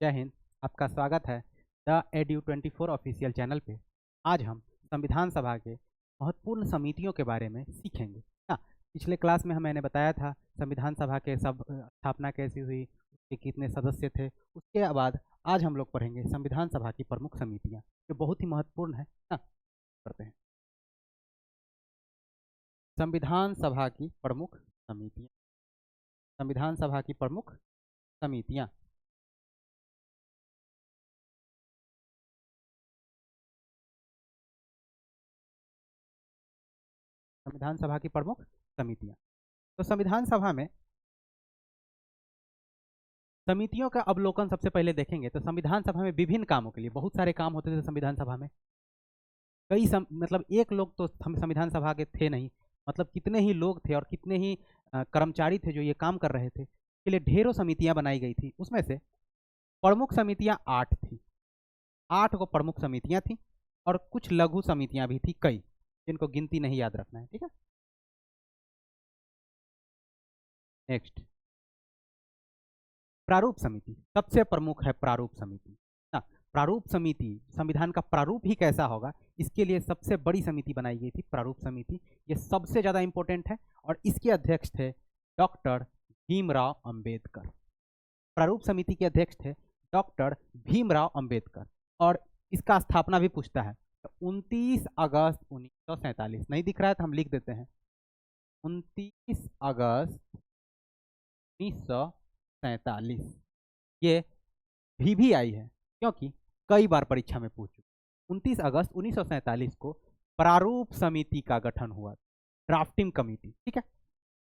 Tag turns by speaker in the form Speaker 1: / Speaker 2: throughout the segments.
Speaker 1: जय हिंद। आपका स्वागत है द एड्यू 24 ऑफिशियल चैनल पे। आज हम संविधान सभा के महत्वपूर्ण समितियों के बारे में सीखेंगे ना। पिछले क्लास में मैंने बताया था संविधान सभा के सब स्थापना कैसी हुई, उसके कितने सदस्य थे। उसके बाद आज हम लोग पढ़ेंगे संविधान सभा की प्रमुख समितियाँ, जो बहुत ही महत्वपूर्ण है ना। करते हैं संविधान सभा की प्रमुख समितियाँ। संविधान सभा की प्रमुख समितियाँ। संविधान सभा की प्रमुख समितियाँ। तो संविधान सभा में समितियों का अवलोकन सबसे पहले देखेंगे तो संविधान सभा में विभिन्न कामों के लिए बहुत सारे काम होते थे। संविधान सभा में मतलब एक लोग तो संविधान सभा के थे नहीं, मतलब कितने ही लोग थे और कितने ही कर्मचारी थे जो ये काम कर रहे थे। इसके लिए ढेरों समितियां बनाई गई थी। उसमें से प्रमुख समितियां 8 थी। 8 को प्रमुख समितियां थी और कुछ लघु समितियां भी थी कई, जिनको गिनती नहीं याद रखना है, ठीक है। नेक्स्ट, प्रारूप समिति सबसे प्रमुख है। प्रारूप समिति ना, प्रारूप समिति संविधान का प्रारूप ही कैसा होगा, इसके लिए सबसे बड़ी समिति बनाई गई थी प्रारूप समिति। ये सबसे ज्यादा इंपॉर्टेंट है और इसके अध्यक्ष थे डॉक्टर भीमराव अंबेडकर। प्रारूप समिति के अध्यक्ष थे डॉक्टर भीमराव अंबेडकर। और इसका स्थापना भी पूछता है तो 29 अगस्त 1947। नहीं दिख रहा है तो हम लिख देते हैं 29 अगस्त 1947। ये भी आई है क्योंकि कई बार परीक्षा में पूछ चुके। 29 अगस्त 1947 को प्रारूप समिति का गठन हुआ, ड्राफ्टिंग कमेटी, ठीक है।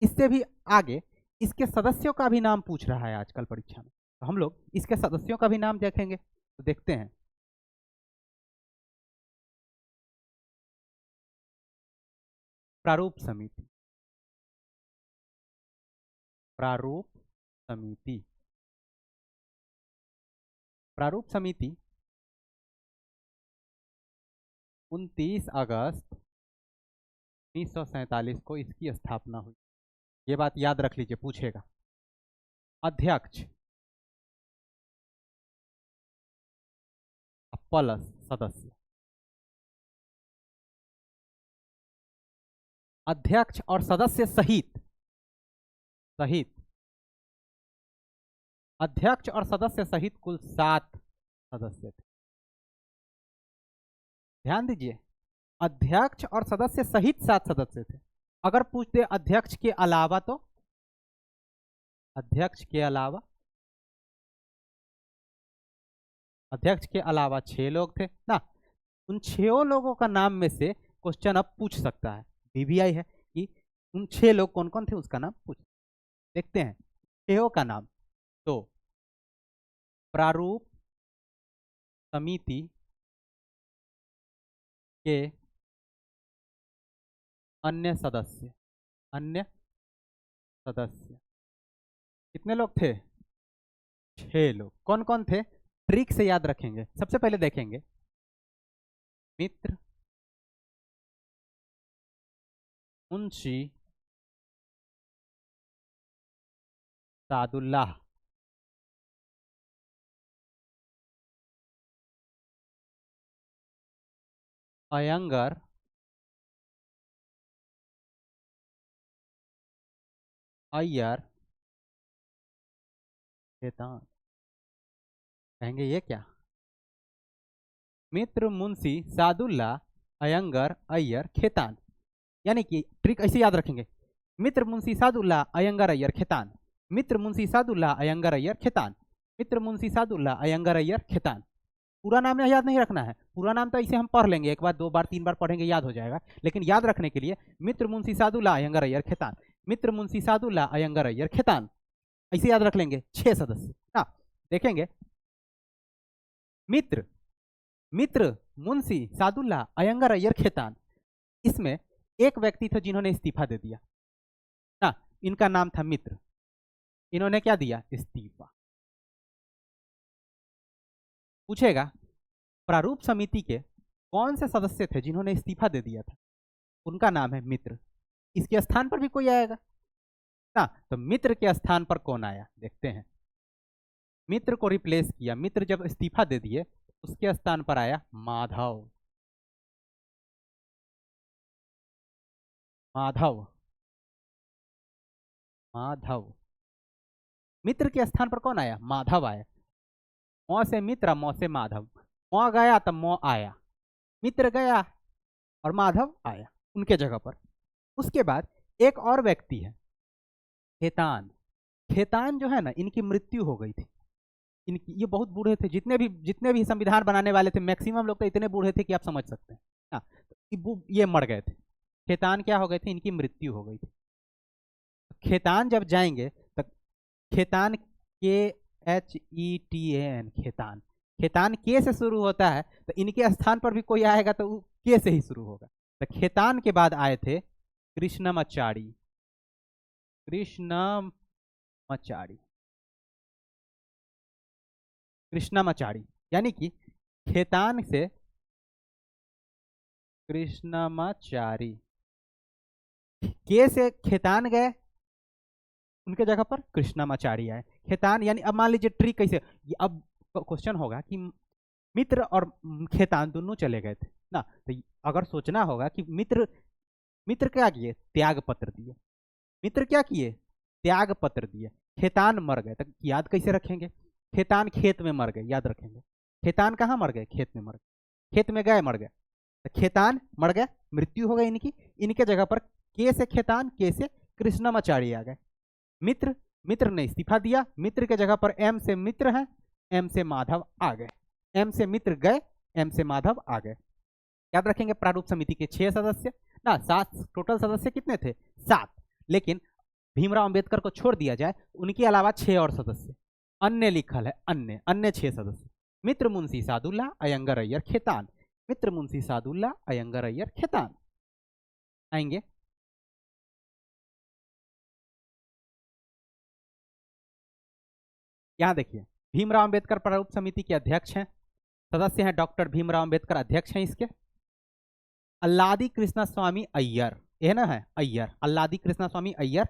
Speaker 1: इससे भी आगे इसके सदस्यों का भी नाम पूछ रहा है आजकल परीक्षा में, तो हम लोग इसके सदस्यों का भी नाम देखेंगे। तो देखते हैं प्रारूप समिति। प्रारूप समिति प्रारूप समिति 29 अगस्त 1947 को इसकी स्थापना हुई। ये बात याद रख लीजिए, पूछेगा। अध्यक्ष प्लस सदस्य। अध्यक्ष और सदस्य सहित सहित अध्यक्ष और सदस्य सहित कुल 7 सदस्य थे। ध्यान दीजिए, अध्यक्ष और सदस्य सहित 7 सदस्य थे। अगर पूछ दे अध्यक्ष के अलावा तो अध्यक्ष के अलावा 6 लोग थे ना। उन 6 लोगों का नाम में से क्वेश्चन अब पूछ सकता है, बीबीआई है कि उन 6 लोग कौन कौन थे, उसका नाम पूछ। देखते हैं 6 का नाम। तो प्रारूप समिति के अन्य सदस्य कितने लोग थे? 6 लोग। कौन कौन थे? ट्रिक से याद रखेंगे। सबसे पहले देखेंगे मित्र मुंशी सादुल्लाह, अयंगर अय्यर खेतान। कहेंगे ये क्या? मित्र मुंशी सादुल्लाह अयंगर अय्यर खेतान, यानी कि ट्रिक ऐसे याद रखेंगे। मित्र मुंशी सादुल्लाह अयंगर अय्यर खेतान, मित्र मुंशी सादुल्लाह अयंगर अय्यर खेतान, मित्र मुंशी सादुल्लाह अयंगर अय्यर खेतान। पूरा नाम याद नहीं रखना है। पूरा नाम तो इसे हम पढ़ लेंगे, एक बार 2 बार 3 बार पढ़ेंगे याद हो जाएगा। लेकिन याद रखने के लिए मित्र मुंशी सादुल्लाह अयंगर अय्यर खेतान, मित्र मुंशी सादुल्लाह अयंगर अय्यर खेतान, ऐसे याद रख लेंगे। 6 सदस्य ना। देखेंगे मित्र मित्र मुंशी सादुल्लाह अयंगर अय्यर खेतान, इसमें एक व्यक्ति थे जिन्होंने इस्तीफा दे दिया ना। इनका नाम था मित्र। इन्होंने क्या दिया? इस्तीफा। पूछेगा प्रारूप समिति के कौन से सदस्य थे जिन्होंने इस्तीफा दे दिया था, उनका नाम है मित्र। इसके स्थान पर भी कोई आएगा ना, तो मित्र के स्थान पर कौन आया देखते हैं। मित्र को रिप्लेस किया, मित्र जब इस्तीफा दे दिए उसके स्थान पर आया माधव। माधव, माधव, मित्र के स्थान पर कौन आया? माधव आया। मौ से मित्र, मौ से माधव, मौ गया तब मौ आया, मित्र गया और माधव आया उनके जगह पर। उसके बाद एक और व्यक्ति है खेतान। खेतान जो है ना, इनकी मृत्यु हो गई थी। इनकी, ये बहुत बूढ़े थे, जितने भी संविधान बनाने वाले थे मैक्सिमम लोग तो इतने बूढ़े थे कि आप समझ सकते हैं। हाँ, ये मर गए थे। खेतान क्या हो गए थे? इनकी मृत्यु हो गई थी। खेतान जब जाएंगे तो खेतान, KHETAN, खेतान, खेतान के से शुरू होता है, तो इनके स्थान पर भी कोई आएगा तो के से ही शुरू होगा। तो खेतान के बाद आए थे कृष्णमाचारी। कृष्णमाचारी, कृष्णमाचारी, यानी कि खेतान से कृष्णमाचारी, के से खेतान गए, उनके जगह पर कृष्णमाचारी आए। खेतान यानी, अब मान लीजिए ट्री कैसे, अब क्वेश्चन होगा कि मित्र और खेतान दोनों चले गए थे ना, तो अगर सोचना होगा कि मित्र, मित्र क्या किए? त्याग पत्र दिए। मित्र क्या किए? त्याग पत्र दिए। खेतान मर गए, तो याद कैसे रखेंगे? खेतान खेत में मर गए, याद रखेंगे। खेतान कहाँ मर गए? खेत में मर गए, खेत में गए मर गए, तो खेतान मर गए, मृत्यु हो गई इनकी। इनके जगह पर के से खेतान, के से कृष्णमाचारी आ गए। मित्र, मित्र ने इस्तीफा दिया, मित्र के जगह पर एम से मित्र है, एम से माधव आ गए। एम से मित्र गए, एम से माधव आ गए। याद रखेंगे प्रारूप समिति के 6 सदस्य ना, 7 टोटल सदस्य कितने थे? 7। लेकिन भीमराव अंबेडकर को छोड़ दिया जाए, उनके अलावा 6 और सदस्य अन्य लिखल है, अन्य, अन्य 6 सदस्य। मित्र मुंशी सादुल्ला, अयंगर अय्यर खेतान, मित्र मुंशी सादुल्ला, अयंगर अय्यर खेतान आएंगे। यहां देखिए, भीमराव अंबेडकर प्रारूप समिति के अध्यक्ष हैं, सदस्य हैं डॉक्टर भीमराव अंबेडकर, अध्यक्ष हैं इसके। अल्लादी कृष्णा स्वामी अय्यर, ये ना है अय्यर, अल्लादी कृष्णा स्वामी अय्यर,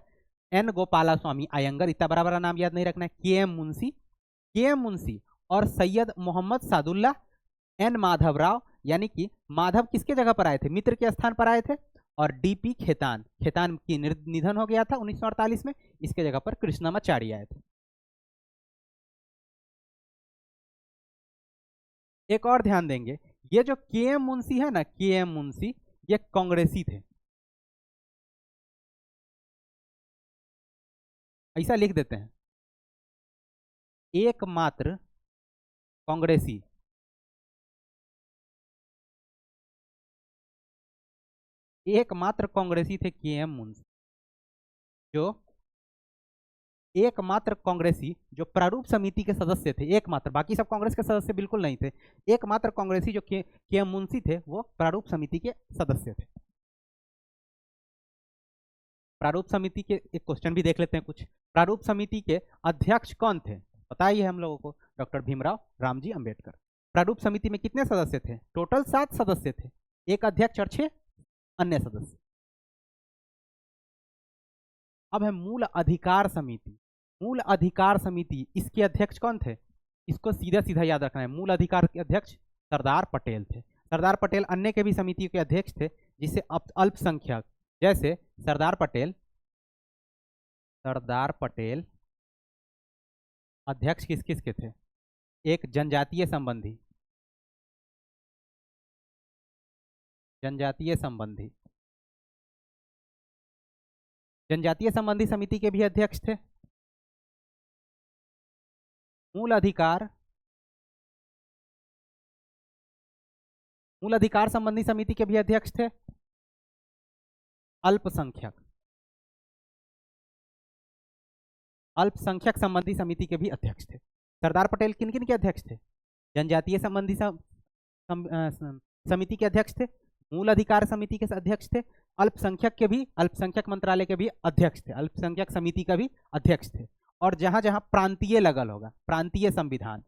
Speaker 1: एन गोपाला स्वामी अयंगर, इतना बड़ा बड़ा नाम याद नहीं रखना है। के एम मुंशी और सैयद मोहम्मद सादुल्ला, एन माधव राव, यानी कि माधव किसके जगह पर आए थे? मित्र के स्थान पर आए थे। और डीपी खेतान, खेतान की निधन हो गया था 1948 में, इसके जगह पर कृष्णमाचारी आए थे। एक और ध्यान देंगे, ये जो के एम मुंशी है ना, के एम मुंशी, ये कांग्रेसी थे, ऐसा लिख देते हैं, एकमात्र कांग्रेसी, एकमात्र कांग्रेसी थे के एम मुंशी, जो एकमात्र कांग्रेसी जो प्रारूप समिति के सदस्य थे, एकमात्र, बाकी सब कांग्रेस के सदस्य बिल्कुल नहीं थे, एकमात्र कांग्रेसी जो के एम मुंशी थे वो प्रारूप समिति के सदस्य थे। प्रारूप समिति के एक क्वेश्चन भी देख लेते हैं कुछ। प्रारूप समिति के अध्यक्ष कौन थे? पता ही है हम लोगों को, डॉक्टर भीमराव रामजी अंबेडकर। प्रारूप समिति में कितने सदस्य थे? टोटल 7 सदस्य थे, एक अध्यक्ष और 6 अन्य सदस्य। अब है मूल अधिकार समिति। मूल अधिकार समिति, इसके अध्यक्ष कौन थे? इसको सीधा सीधा याद रखना है, मूल अधिकार के अध्यक्ष सरदार पटेल थे। सरदार पटेल अन्य के भी समिति के अध्यक्ष थे, जिसे अल्पसंख्यक, जैसे सरदार पटेल, सरदार पटेल अध्यक्ष किस किस के थे? एक जनजातीय संबंधी, जनजातीय संबंधी, जनजातीय संबंधी समिति के भी अध्यक्ष थे। मूल अधिकार, मूल अधिकार संबंधी समिति के भी अध्यक्ष थे। अल्पसंख्यक, अल्पसंख्यक संबंधी समिति के भी अध्यक्ष थे। सरदार पटेल किन किन के अध्यक्ष थे? जनजातीय संबंधी समिति के अध्यक्ष थे, मूल अधिकार समिति के अध्यक्ष थे, अल्पसंख्यक के भी, अल्पसंख्यक मंत्रालय के भी अध्यक्ष थे, अल्पसंख्यक समिति का भी अध्यक्ष थे। और जहां जहां प्रांतीय लगल होगा, प्रांतीय संविधान,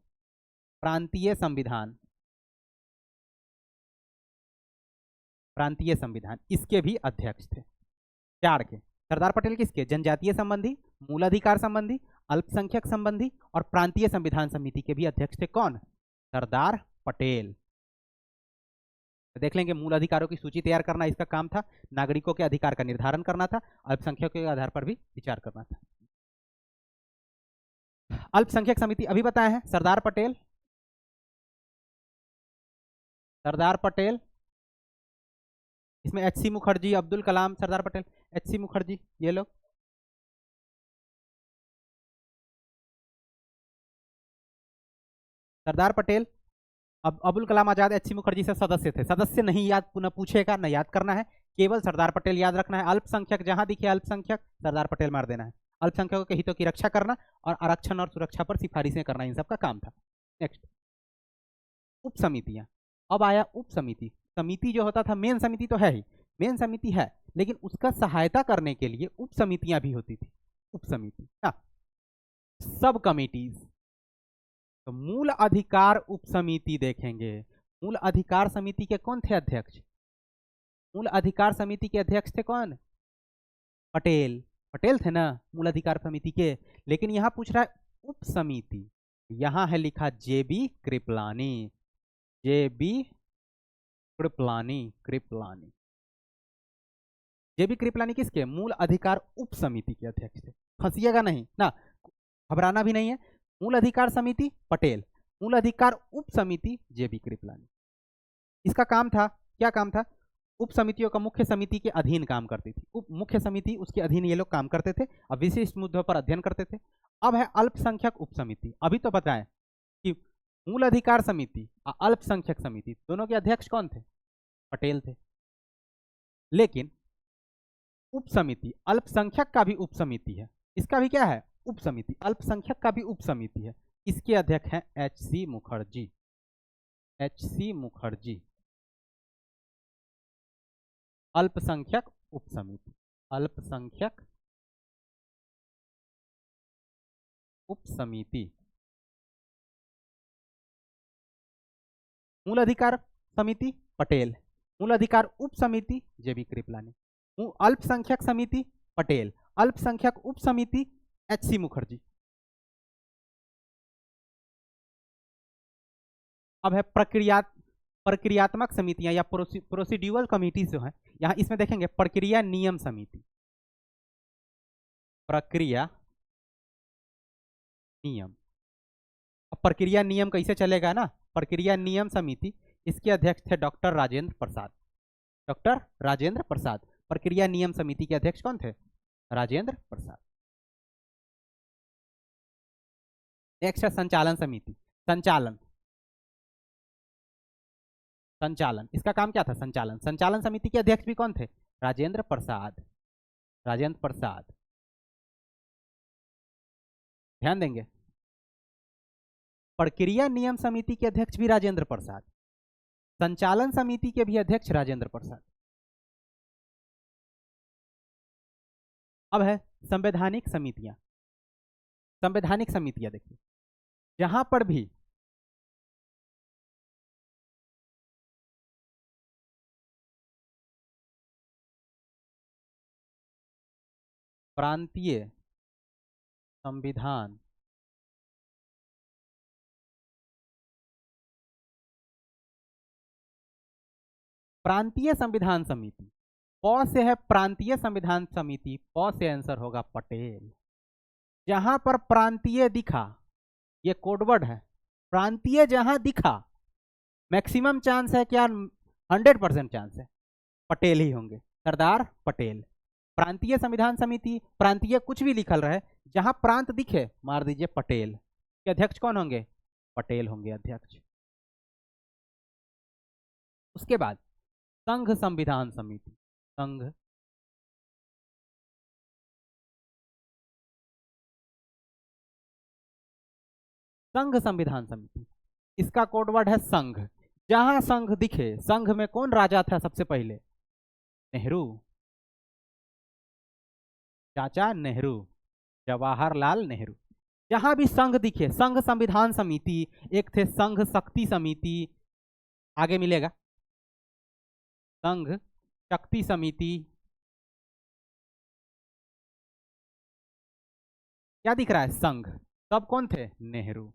Speaker 1: प्रांतीय संविधान, प्रांतीय संविधान, इसके भी अध्यक्ष थे। 4 के। सरदार पटेल किसके? जनजातीय संबंधी, मूल अधिकार संबंधी, अल्पसंख्यक संबंधी और प्रांतीय संविधान समिति के भी अध्यक्ष थे कौन? सरदार पटेल। देख लेंगे, मूल अधिकारों की सूची तैयार करना इसका काम था, नागरिकों के अधिकार का निर्धारण करना था, अल्पसंख्यकों के आधार पर भी विचार करना था। अल्पसंख्यक समिति अभी बताया है, सरदार पटेल, सरदार पटेल, इसमें एच.सी. मुखर्जी, अब्दुल कलाम, सरदार पटेल, एच.सी. मुखर्जी, ये लोग। सरदार पटेल, अब अबुल कलाम आजाद, एच.सी. मुखर्जी से सदस्य थे। सदस्य नहीं याद पुनः पूछेगा, ना याद करना है, केवल सरदार पटेल याद रखना है। अल्पसंख्यक जहां दिखे अल्पसंख्यक, सरदार पटेल मार देना है। अल्पसंख्यकों के हितों की रक्षा करना और आरक्षण और सुरक्षा पर सिफारिशें करना, इन सबका काम था। नेक्स्ट, उप समितियां। अब आया उप समिति। समिति जो होता था, मेन समिति तो है ही, मेन समिति है, लेकिन उसका सहायता करने के लिए उप समितियां भी होती थी। उप समिति, सब कमिटीज। तो मूल अधिकार उप समिति देखेंगे। मूल अधिकार समिति के कौन थे अध्यक्ष? मूल अधिकार समिति के अध्यक्ष थे कौन? पटेल। पटेल थे ना मूल अधिकार समिति के। लेकिन यहां पूछ रहा है उप समिति, यहां है लिखा जेबी कृपलानी। जेबी कृपलानी, कृपलानी, जेबी कृपलानी किसके? मूल अधिकार उप समिति के अध्यक्ष थे। फंसिएगा नहीं ना, घबराना भी नहीं है। मूल अधिकार समिति पटेल, मूल अधिकार उप समिति जेबी कृपलानी। इसका काम था, क्या काम था? उप समितियों का मुख्य समिति के अधीन काम करती थी। उप मुख्य समिति, उसके अधीन ये लोग काम करते थे और विशिष्ट मुद्दों पर अध्ययन करते थे। अब है अल्पसंख्यक उप समिति। अभी तो बताएं कि मूल अधिकार समिति और अल्पसंख्यक समिति दोनों के अध्यक्ष कौन थे? पटेल थे। लेकिन उप समिति, अल्पसंख्यक का भी उप समिति है, इसका भी क्या है? उप समिति। अल्पसंख्यक का भी उप समिति है, इसके अध्यक्ष हैं एच.सी. मुखर्जी। एच.सी. मुखर्जी। अल्पसंख्यक उप समिति, अल्पसंख्यक उप समिति। मूल अधिकार समिति पटेल, मूल अधिकार उप समिति जेबी कृपलानी। अल्पसंख्यक समिति पटेल, अल्पसंख्यक उप समिति एच.सी. मुखर्जी। अब है प्रक्रियात्मक समितियां या प्रोसीड्यूरल कमिटीज जो है, यहां इसमें देखेंगे प्रक्रिया नियम समिति। प्रक्रिया नियम, अब प्रक्रिया नियम कैसे चलेगा ना? प्रक्रिया नियम समिति, इसके अध्यक्ष थे डॉक्टर राजेंद्र प्रसाद। डॉक्टर राजेंद्र प्रसाद। प्रक्रिया नियम समिति के अध्यक्ष कौन थे? राजेंद्र प्रसाद। नेक्स्ट है संचालन समिति। संचालन, संचालन, इसका काम क्या था? संचालन। संचालन समिति के अध्यक्ष भी कौन थे? राजेंद्र प्रसाद। राजेंद्र प्रसाद, ध्यान देंगे। प्रक्रिया नियम समिति के अध्यक्ष भी राजेंद्र प्रसाद, संचालन समिति के भी अध्यक्ष राजेंद्र प्रसाद। अब है संवैधानिक समितियां। संवैधानिक समितियां देखिए, जहां पर भी प्रांतीय संविधान प्रांतीय संविधान समिति, प से है प्रांतीय संविधान समिति, प से आंसर होगा पटेल। जहां पर प्रांतीय दिखा, ये कोडवर्ड है, प्रांतीय जहां दिखा, मैक्सिमम चांस है क्या? 100% चांस है पटेल ही होंगे, सरदार पटेल। प्रांतीय संविधान समिति, प्रांतीय कुछ भी लिखल रहे, जहां प्रांत दिखे मार दीजिए पटेल। के अध्यक्ष कौन होंगे? पटेल होंगे अध्यक्ष। उसके बाद संघ संविधान समिति। संघ संघ संविधान समिति, इसका कोडवर्ड है संघ। जहां संघ दिखे, संघ में कौन राजा था सबसे पहले? नेहरू, चाचा नेहरू, जवाहरलाल नेहरू। जहां भी संघ दिखे, संघ संविधान समिति, एक थे संघ शक्ति समिति, आगे मिलेगा संघ शक्ति समिति, क्या दिख रहा है? संघ। सब कौन थे? नेहरू।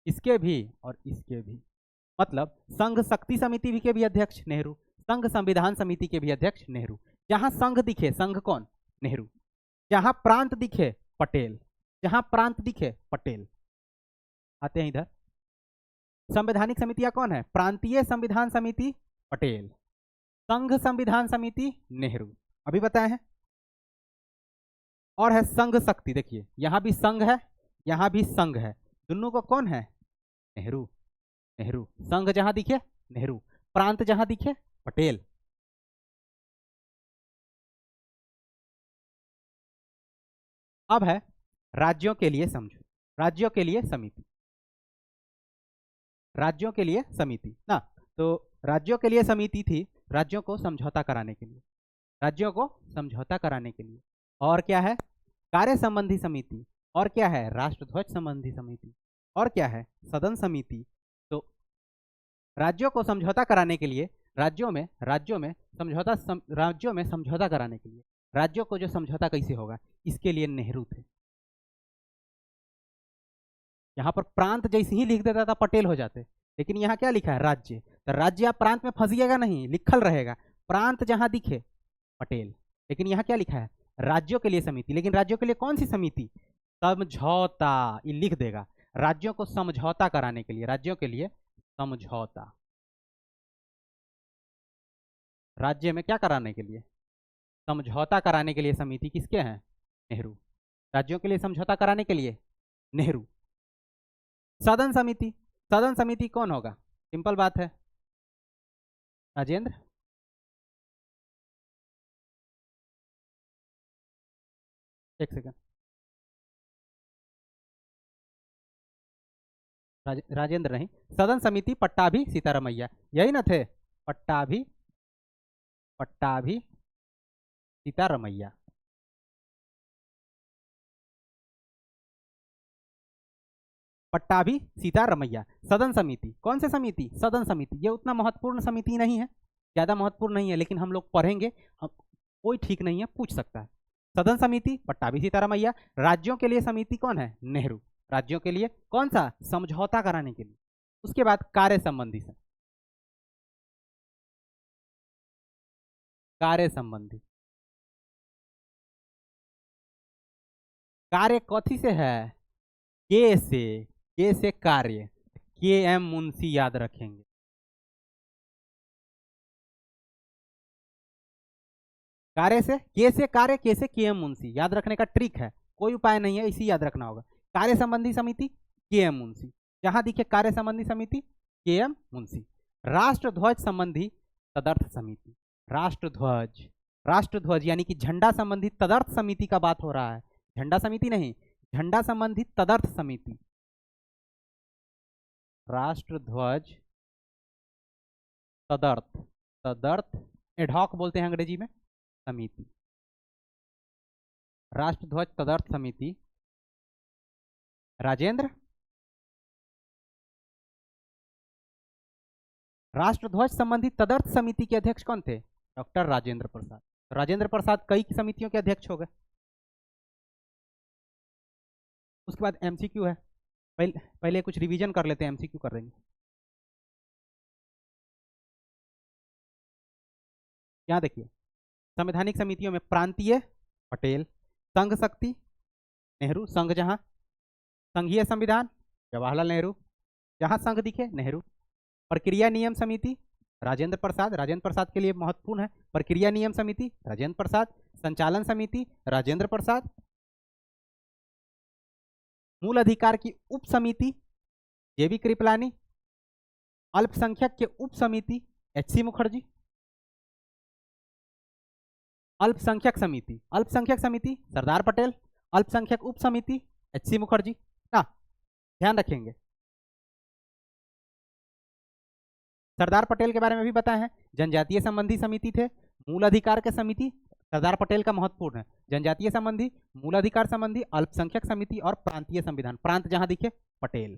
Speaker 1: इसके भी और इसके भी, मतलब संघ शक्ति समिति के भी अध्यक्ष नेहरू, संघ संविधान समिति के भी अध्यक्ष नेहरू। जहां संघ दिखे, संघ कौन? नेहरू। जहां प्रांत दिखे, पटेल। जहां प्रांत दिखे, पटेल। आते हैं इधर, संवैधानिक समितियां कौन है? प्रांतीय संविधान समिति, पटेल। संघ संविधान समिति, नेहरू, अभी बताए हैं। और है संघ शक्ति, देखिए यहां भी संघ है, यहां भी संघ है, दोनों को कौन है? नेहरू। नेहरू। संघ जहां दिखे, नेहरू। प्रांत जहां दिखे, पटेल। अब है राज्यों के लिए समझो, राज्यों के लिए समिति, राज्यों के लिए समिति ना। तो राज्यों के लिए समिति थी राज्यों को समझौता कराने के लिए, राज्यों को समझौता कराने के लिए। और क्या है? कार्य संबंधी समिति। और क्या है? राष्ट्रध्वज संबंधी समिति। और क्या है? सदन समिति। तो राज्यों को समझौता कराने के लिए, राज्यों में समझौता कराने के लिए, राज्यों को जो समझौता कैसे होगा, इसके लिए नेहरू थे। यहाँ पर प्रांत जैसे ही लिख देता था पटेल हो जाते, लेकिन यहाँ क्या लिखा है? राज्य। तो राज्य आप प्रांत में फंसिएगा नहीं, लिखल रहेगा प्रांत जहां दिखे, पटेल। लेकिन यहाँ क्या लिखा है? राज्यों के लिए समिति। लेकिन राज्यों के लिए कौन सी समिति? समझौता, ये लिख देगा। राज्यों को समझौता कराने के लिए, राज्यों के लिए समझौता, राज्य में क्या कराने के लिए? समझौता कराने के लिए समिति किसके हैं? नेहरू। राज्यों के लिए समझौता कराने के लिए नेहरू। सदन समिति, सदन समिति कौन होगा? सिंपल बात है, राजेंद्र। एक सेकंड, राजेंद्र नहीं, सदन समिति पट्टाभी सीतारमैया, यही ना थे? पट्टाभी, पट्टाभी सीतारमैया। पट्टाभी सीतारमैया। सदन समिति, कौन से समिति? सदन समिति। ये उतना महत्वपूर्ण समिति नहीं है, ज्यादा महत्वपूर्ण नहीं है, लेकिन हम लोग पढ़ेंगे, कोई ठीक नहीं है, पूछ सकता है। सदन समिति पट्टाभी सीतारमैया। राज्यों के लिए समिति कौन है? नेहरू। राज्यों के लिए कौन सा? समझौता कराने के लिए। उसके बाद कार्य संबंधी से, कार्य संबंधी, कार्य कथी से है? के से, के से कार्य, के एम मुंशी याद रखेंगे। कार्य से, के से कार्य, के से के एम मुंशी, याद रखने का ट्रिक है, कोई उपाय नहीं है, इसी याद रखना होगा। कार्य संबंधी समिति के एम मुंशी, जहां दिखे कार्य संबंधी समिति के एम मुंशी। राष्ट्रध्वज संबंधी तदर्थ समिति, राष्ट्रध्वज, राष्ट्रध्वज यानी कि झंडा संबंधी तदर्थ समिति का बात हो रहा है, झंडा समिति नहीं, झंडा संबंधी तदर्थ समिति। राष्ट्रध्वज तदर्थ, तदर्थ एडहॉक बोलते हैं अंग्रेजी में, समिति। राष्ट्रध्वज तदर्थ समिति, राजेंद्र। राष्ट्रध्वज संबंधी तदर्थ समिति के अध्यक्ष कौन थे? डॉक्टर राजेंद्र प्रसाद। राजेंद्र प्रसाद कई समितियों के अध्यक्ष हो गए। उसके बाद एमसीक्यू है, पहले कुछ रिवीजन कर लेते हैं, एमसीक्यू कर लेंगे। यहाँ देखिए, संवैधानिक समितियों में प्रांतीय पटेल, संघ शक्ति नेहरू, संघ जहां, संघीय संविधान जवाहरलाल नेहरू, जहां संघ दिखे नेहरू। प्रक्रिया नियम समिति राजेंद्र प्रसाद, राजेंद्र प्रसाद के लिए महत्वपूर्ण है। प्रक्रिया नियम समिति राजेंद्र प्रसाद, संचालन समिति राजेंद्र प्रसाद, मूल अधिकार की उप समिति जेबी कृपलानी, अल्पसंख्यक के उप समिति एचसी मुखर्जी, अल्पसंख्यक समिति, अल्पसंख्यक समिति सरदार पटेल, अल्पसंख्यक उप समिति एचसी मुखर्जी ना, ध्यान रखेंगे। सरदार पटेल के बारे में भी बताए हैं, जनजातीय संबंधी समिति थे, मूल अधिकार के समिति सरदार पटेल का महत्वपूर्ण है, जनजातीय संबंधी, मूल अधिकार संबंधी, अल्पसंख्यक समिति और प्रांतीय संविधान, प्रांत जहां दिखे पटेल।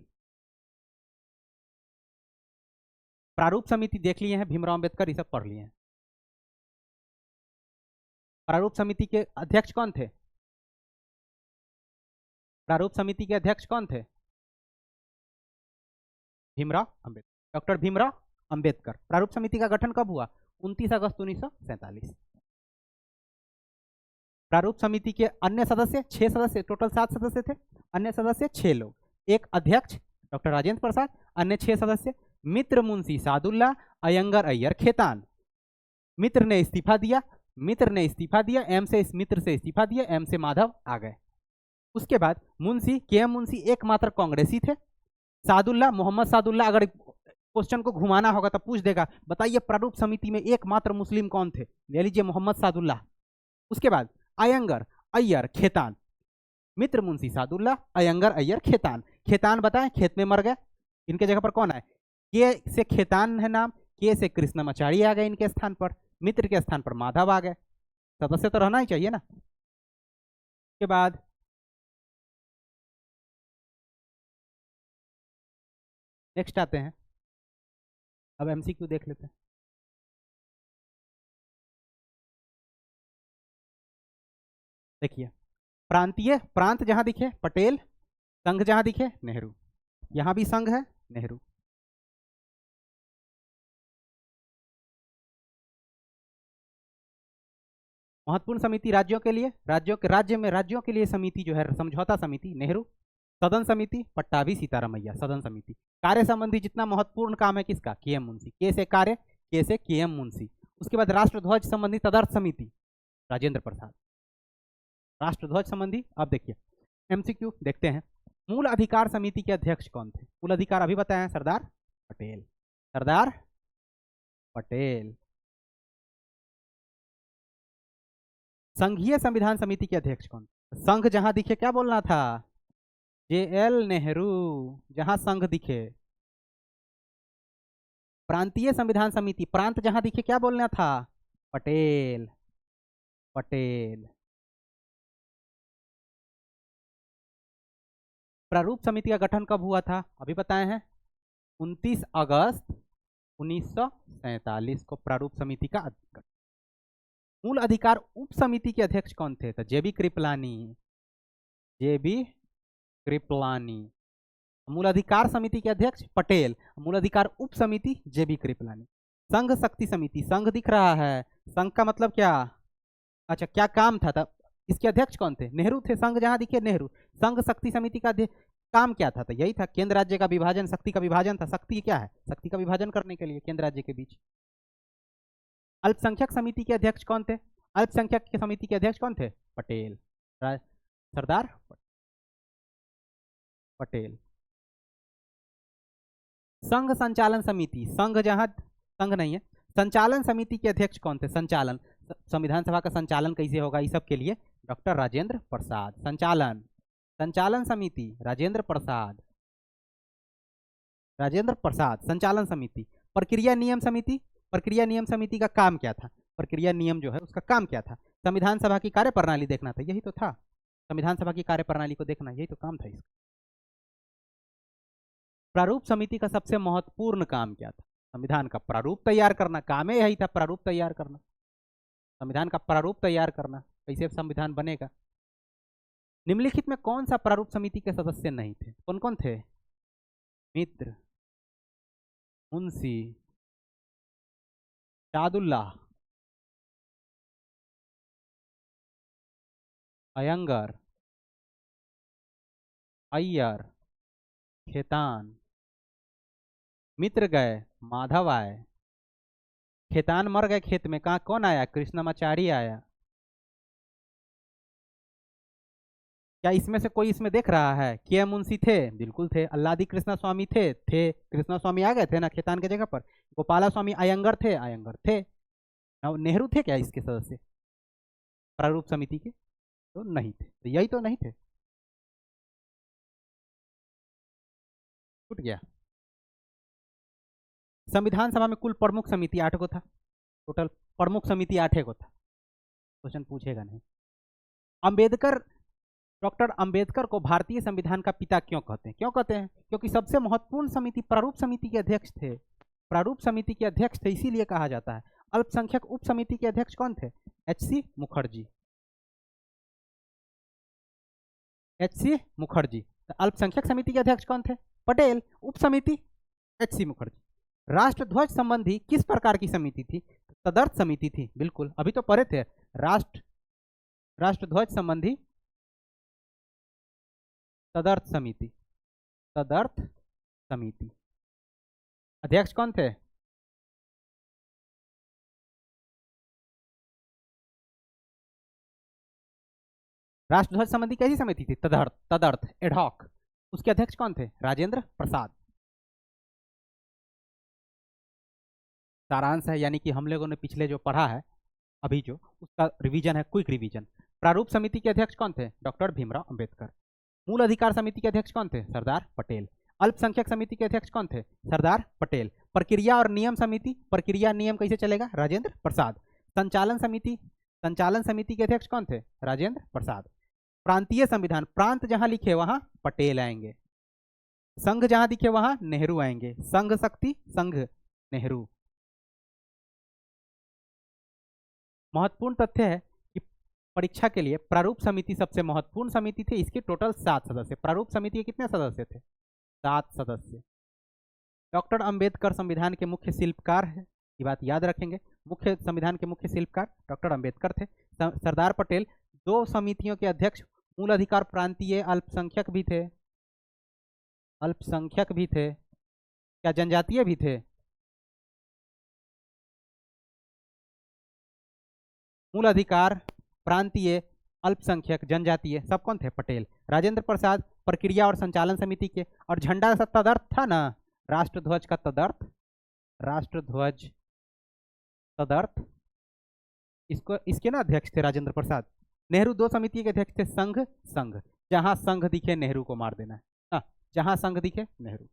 Speaker 1: प्रारूप समिति देख लिए हैं, भीमराव अंबेडकर, ये सब पढ़ लिए हैं। प्रारूप समिति के अध्यक्ष कौन थे? प्रारूप समिति के अध्यक्ष कौन थे? भीमराव अंबेडकर, डॉक्टर भीमराव अंबेडकर। प्रारूप समिति का गठन कब हुआ? 29 अगस्त 1947। प्रारूप समिति के अन्य सदस्य 6 सदस्य, टोटल 7 सदस्य थे, अन्य सदस्य 6 लोग, एक अध्यक्ष डॉक्टर राजेंद्र प्रसाद, अन्य 6 सदस्य मित्र मुंशी सादुल्ला, अयंगर अय्यर खेतान। मित्र ने इस्तीफा दिया, एम से मित्र से इस्तीफा दिया, एम से माधव आ गए। उसके बाद मुंशी के एम मुंशी एकमात्र कांग्रेसी थे। सादुल्ला, मोहम्मद सादुल्ला, अगर क्वेश्चन को घुमाना होगा तो पूछ देगा, बताइए प्रारूप समिति में एकमात्र मुस्लिम कौन थे? ले लीजिए मोहम्मद सादुल्ला। उसके बाद अयंगर अय्यर खेतान, मित्र मुंशी सादुल्ला, अयंगर अय्यर खेतान। खेतान बताएं, खेत में मर गए, इनके जगह पर कौन आए? के से खेतान है नाम, के से कृष्णमाचार्य आ गए इनके स्थान पर, मित्र के स्थान पर माधव आ गए। सदस्य तो रहना ही चाहिए ना। के बाद नेक्स्ट आते हैं, अब एमसीक्यू देख लेते हैं। देखिए, प्रांतीय, प्रांत जहां दिखे पटेल, संघ जहां दिखे नेहरू, यहां भी संघ है नेहरू। महत्वपूर्ण समिति राज्यों के लिए, राज्यों के लिए समिति जो है समझौता समिति नेहरू। सदन समिति पट्टाभी सीतारामैया, सदन समिति। कार्य संबंधी जितना महत्वपूर्ण काम है किसका? के एम मुंशी, के से कार्य, के से के एम मुंशी। उसके बाद राष्ट्रध्वज संबंधी तदर्थ समिति राजेंद्र प्रसाद, राष्ट्रध्वज संबंधी। अब देखिए एमसीक्यू देखते हैं, मूल अधिकार समिति के अध्यक्ष कौन थे? मूल अधिकार अभी बताया, सरदार पटेल, सरदार पटेल। संघीय संविधान समिति के अध्यक्ष कौन? संघ जहां दिखे क्या बोलना था? JL नेहरू, जहां संघ दिखे। प्रांतीय संविधान समिति, प्रांत जहां दिखे क्या बोलना था? पटेल, पटेल। प्रारूप समिति का गठन कब हुआ था? अभी बताए हैं, 29 अगस्त 1947 को प्रारूप समिति का गठन। मूल अधिकार उप समिति के अध्यक्ष कौन थे? तो JB कृपलानी, JB कृपलानी। मूल अधिकार समिति के अध्यक्ष पटेल, मूल अधिकार उप समिति JB कृपलानी। संघ शक्ति समिति, संघ दिख रहा है, संघ का मतलब क्या? अच्छा, क्या काम था तब? इसके अध्यक्ष कौन थे? नेहरू थे। संघ जहां दिखे नेहरू। संघ शक्ति समिति का काम क्या था? तो यही था, केंद्र राज्य का विभाजन, शक्ति का विभाजन था। शक्ति क्या है? शक्ति का विभाजन करने के लिए केंद्र राज्य के बीच। अल्पसंख्यक समिति के अध्यक्ष कौन थे? अल्पसंख्यक समिति के अध्यक्ष कौन थे? पटेल, सरदार पटेल। संघ संचालन समिति, संघ जहां संघ नहीं है, संचालन समिति के अध्यक्ष कौन थे? संचालन, संविधान सभा का संचालन कैसे होगा, इस सब के लिए डॉक्टर राजेंद्र प्रसाद। संचालन, संचालन समिति राजेंद्र प्रसाद, राजेंद्र प्रसाद। संचालन समिति। प्रक्रिया नियम समिति, प्रक्रिया नियम समिति का काम क्या था? प्रक्रिया नियम जो है उसका काम क्या था? संविधान सभा की कार्यप्रणाली देखना था, यही तो था। संविधान सभा की कार्यप्रणाली को देखना, यही तो काम था इसका। प्रारूप समिति का सबसे महत्वपूर्ण काम क्या था? संविधान का प्रारूप तैयार करना, काम ही यही था, प्रारूप तैयार करना। संविधान का प्रारूप तैयार करना, कैसे संविधान बनेगा। निम्नलिखित में कौन सा प्रारूप समिति के सदस्य नहीं थे? कौन कौन थे? मित्र, मुंशी, सादुल्ला, अयंगर, अय्यर, खेतान। मित्र गए, माधव आए। खेतान मर गए खेत में, कहा कौन आया? कृष्णमाचार्य आया। क्या इसमें से कोई इसमें देख रहा है? के मुंशी थे, बिल्कुल थे। अल्लादी कृष्णा स्वामी थे, कृष्णा स्वामी आ गए थे ना खेतान के जगह पर। गोपाला स्वामी अयंगर थे, अयंगर थे। नेहरू थे क्या इसके सदस्य प्रारूप समिति के? तो नहीं थे। तो यही तो नहीं थे, छूट गया। संविधान सभा में कुल प्रमुख समिति 8 को था, टोटल प्रमुख समिति 8 को था। क्वेश्चन पूछेगा नहीं। अंबेडकर, डॉक्टर अंबेडकर को भारतीय संविधान का पिता क्यों कहते हैं? क्यों कहते हैं? क्योंकि सबसे महत्वपूर्ण समिति प्रारूप समिति के अध्यक्ष थे, प्रारूप समिति के अध्यक्ष थे, इसीलिए कहा जाता है। अल्पसंख्यक उप समिति के अध्यक्ष कौन थे? HC Mukherjee, HC Mukherjee. तो अल्पसंख्यक समिति के अध्यक्ष कौन थे? पटेल। उप समिति HC मुखर्जी। राष्ट्र ध्वज संबंधी किस प्रकार की समिति थी? तदर्थ समिति थी। बिल्कुल, अभी तो पढ़े थे राष्ट्र ध्वज संबंधी तदर्थ समिति। तदर्थ समिति अध्यक्ष कौन थे? राष्ट्र ध्वज संबंधी कैसी समिति थी? तदर्थ एडहॉक। उसके अध्यक्ष कौन थे? राजेंद्र प्रसाद। सारांश है, यानी कि हम लोगों ने पिछले जो पढ़ा है अभी जो, उसका रिवीजन है, क्विक रिवीजन। प्रारूप समिति के अध्यक्ष कौन थे? डॉक्टर भीमराव अंबेडकर। मूल अधिकार समिति के अध्यक्ष कौन थे? सरदार पटेल। अल्पसंख्यक समिति के अध्यक्ष कौन थे? सरदार पटेल। प्रक्रिया और नियम समिति, प्रक्रिया नियम कैसे चलेगा? राजेंद्र प्रसाद। संचालन समिति के अध्यक्ष कौन थे? राजेंद्र प्रसाद। प्रांतीय संविधान, प्रांत जहां लिखे वहां पटेल आएंगे, संघ जहां दिखे वहां नेहरू आएंगे। संघ शक्ति, संघ नेहरू। महत्वपूर्ण तथ्य है कि परीक्षा के लिए प्रारूप समिति सबसे महत्वपूर्ण समिति थी। इसके टोटल 7 सदस्य। प्रारूप समिति के कितने सदस्य थे? 7 सदस्य। डॉक्टर अंबेडकर संविधान के मुख्य शिल्पकार है, ये बात याद रखेंगे। संविधान के मुख्य शिल्पकार डॉक्टर अंबेडकर थे। सरदार पटेल 2 समितियों के अध्यक्ष, मूल अधिकार प्रांतीय, अल्पसंख्यक भी थे। अल्पसंख्यक भी थे, क्या जनजातीय भी थे? मूल अधिकार प्रांतीय, अल्पसंख्यक, जनजातीय, सब कौन थे? पटेल। राजेंद्र प्रसाद प्रक्रिया और संचालन समिति के। और झंडा का तदर्थ था ना, राष्ट्रध्वज का तदर्थ, राष्ट्रध्वज तदर्थ, इसके ना अध्यक्ष थे राजेंद्र प्रसाद। नेहरू 2 समिति के अध्यक्ष थे। संघ, जहां संघ दिखे नेहरू को मार देना है। जहां संघ दिखे नेहरू।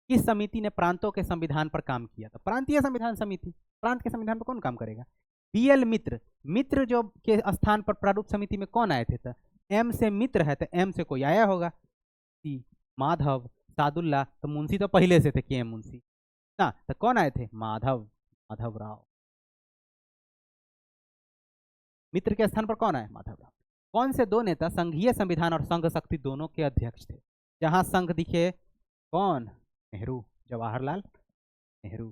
Speaker 1: किस समिति ने प्रांतों के संविधान पर काम किया था? प्रांतीय संविधान समिति। प्रांत के संविधान पर कौन काम करेगा? BL मित्र जो के स्थान पर प्रारूप समिति में कौन आए थे? तो M से मित्र है, तो M से कोई आया होगा। C माधव, सादुल्ला, तो मुंशी तो पहले से थे, KM मुंशी ना, तो कौन आए थे? माधव राव। मित्र के स्थान पर कौन आए? माधव राव। कौन से 2 नेता संघीय संविधान और संघ शक्ति दोनों के अध्यक्ष थे? जहां संघ दिखे कौन? नेहरू, जवाहरलाल नेहरू।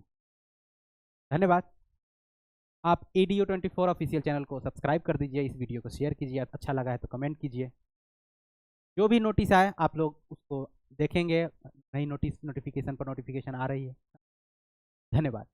Speaker 1: धन्यवाद। आप ADO24 ऑफिशियल चैनल को सब्सक्राइब कर दीजिए, इस वीडियो को शेयर कीजिए, अच्छा लगा है तो कमेंट कीजिए। जो भी नोटिस आए आप लोग उसको देखेंगे, नई नोटिफिकेशन पर नोटिफिकेशन आ रही है। धन्यवाद।